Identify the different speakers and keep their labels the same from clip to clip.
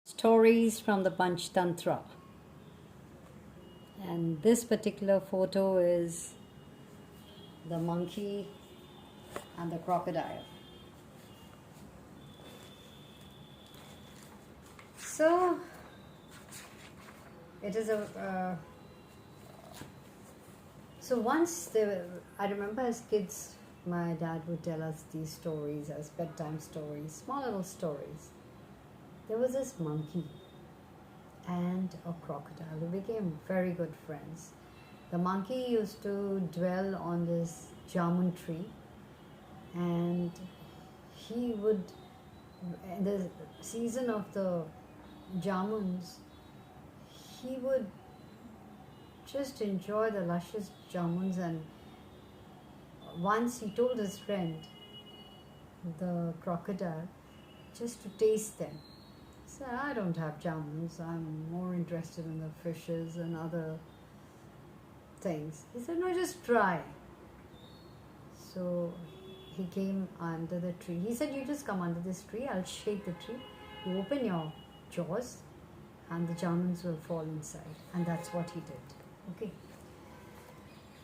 Speaker 1: Stories from the Panchtantra. And this particular photo is the monkey and the crocodile. So it is so once I remember as kids, my dad would tell us these stories as bedtime stories, small little stories. There was this monkey and a crocodile who became very good friends. The monkey used to dwell on this jamun tree, and he would, in the season of the jamuns, he would just enjoy the luscious jamuns. And once he told his friend, the crocodile, just to taste them. He said, I don't have jamuns, I'm more interested in the fishes and other things. He said, no, just try. So he came under the tree. He said, you just come under this tree, I'll shake the tree. You open your jaws and the jamuns will fall inside. And that's what he did. Okay.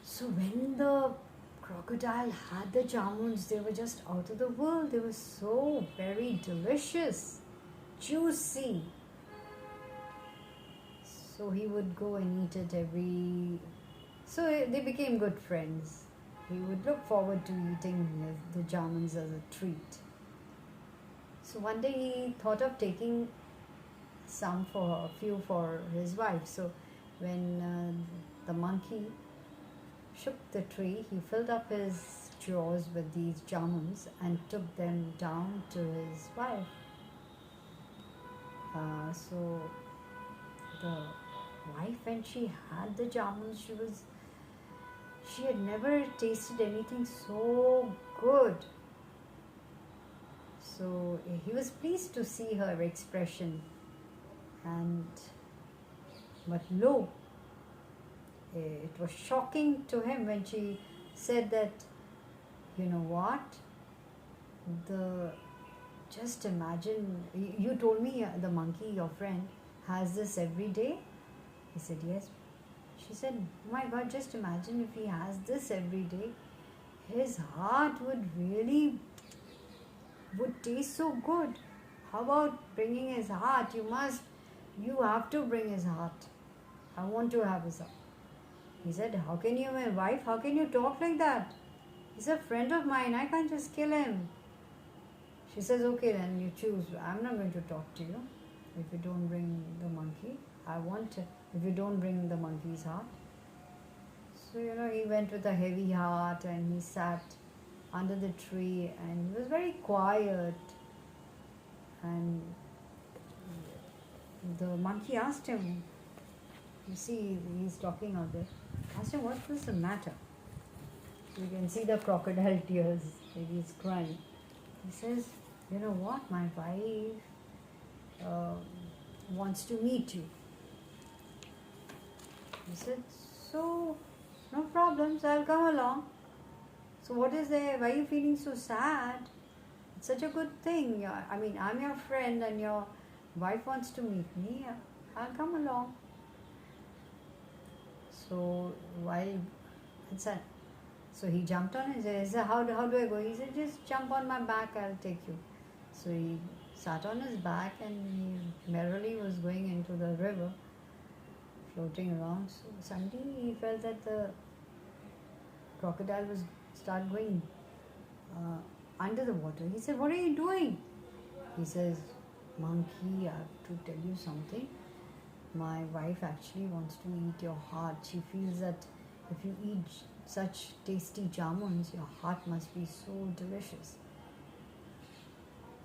Speaker 1: So when the crocodile had the jamuns, they were just out of the world. They were so very delicious, juicy. So he would go and eat it so they became good friends. He would look forward to eating the jamuns as a treat. So one day he thought of taking a few for his wife. So when the monkey shook the tree, he filled up his jaws with these jamuns and took them down to his wife. So the wife, when she had the jamuns, she had never tasted anything so good. So he was pleased to see her expression, but lo, it was shocking to him when she said that, you know what, just imagine, you told me the monkey, your friend, has this every day? He said, yes. She said, oh my God, just imagine if he has this every day, his heart would taste so good. How about bringing his heart? You have to bring his heart. I want to have his heart. He said, how can you, my wife, how can you talk like that? He's a friend of mine, I can't just kill him. She says, okay, then you choose. I'm not going to talk to you if you don't bring the monkey. If you don't bring the monkey's heart. So, he went with a heavy heart and he sat under the tree and he was very quiet. And the monkey asked him, you see, he's talking out there, asked him, what was the matter? You can see the crocodile tears, he's crying. He says, you know what, my wife wants to meet you. He said, so, no problems, I'll come along. So what is there? Why are you feeling so sad? It's such a good thing. I mean, I'm your friend and your wife wants to meet me. I'll come along. So so he jumped on and he said, how do I go? He said, just jump on my back, I'll take you. So he sat on his back and he merrily was going into the river, floating around. So suddenly he felt that the crocodile was start going under the water. He said, what are you doing? He says, monkey, I have to tell you something. My wife actually wants to eat your heart. She feels that if you eat such tasty jamuns, your heart must be so delicious.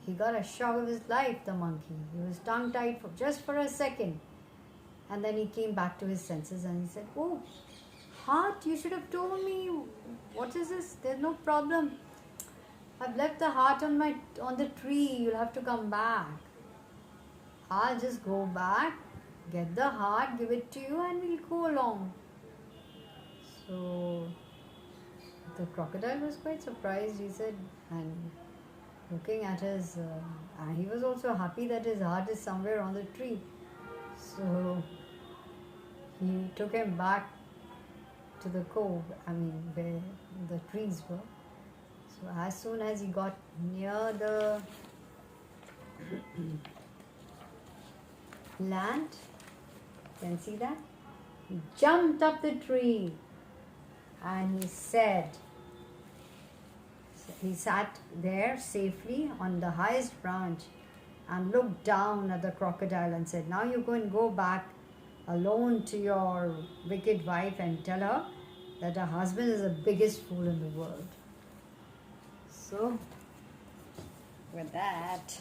Speaker 1: He got a shock of his life, the monkey. He was tongue-tied just for a second. And then he came back to his senses and he said, oh, heart, you should have told me. What is this? There's no problem. I've left the heart on the tree. You'll have to come back. I'll just go back, get the heart, give it to you, and we'll go along. So the crocodile was quite surprised. He said, and looking at his, and he was also happy that his heart is somewhere on the tree. So he took him back to the cove, where the trees were. So as soon as he got near the land, you can see that, he jumped up the tree and he said, he sat there safely on the highest branch and looked down at the crocodile and said, now you go back alone to your wicked wife and tell her that her husband is the biggest fool in the world. So, with that,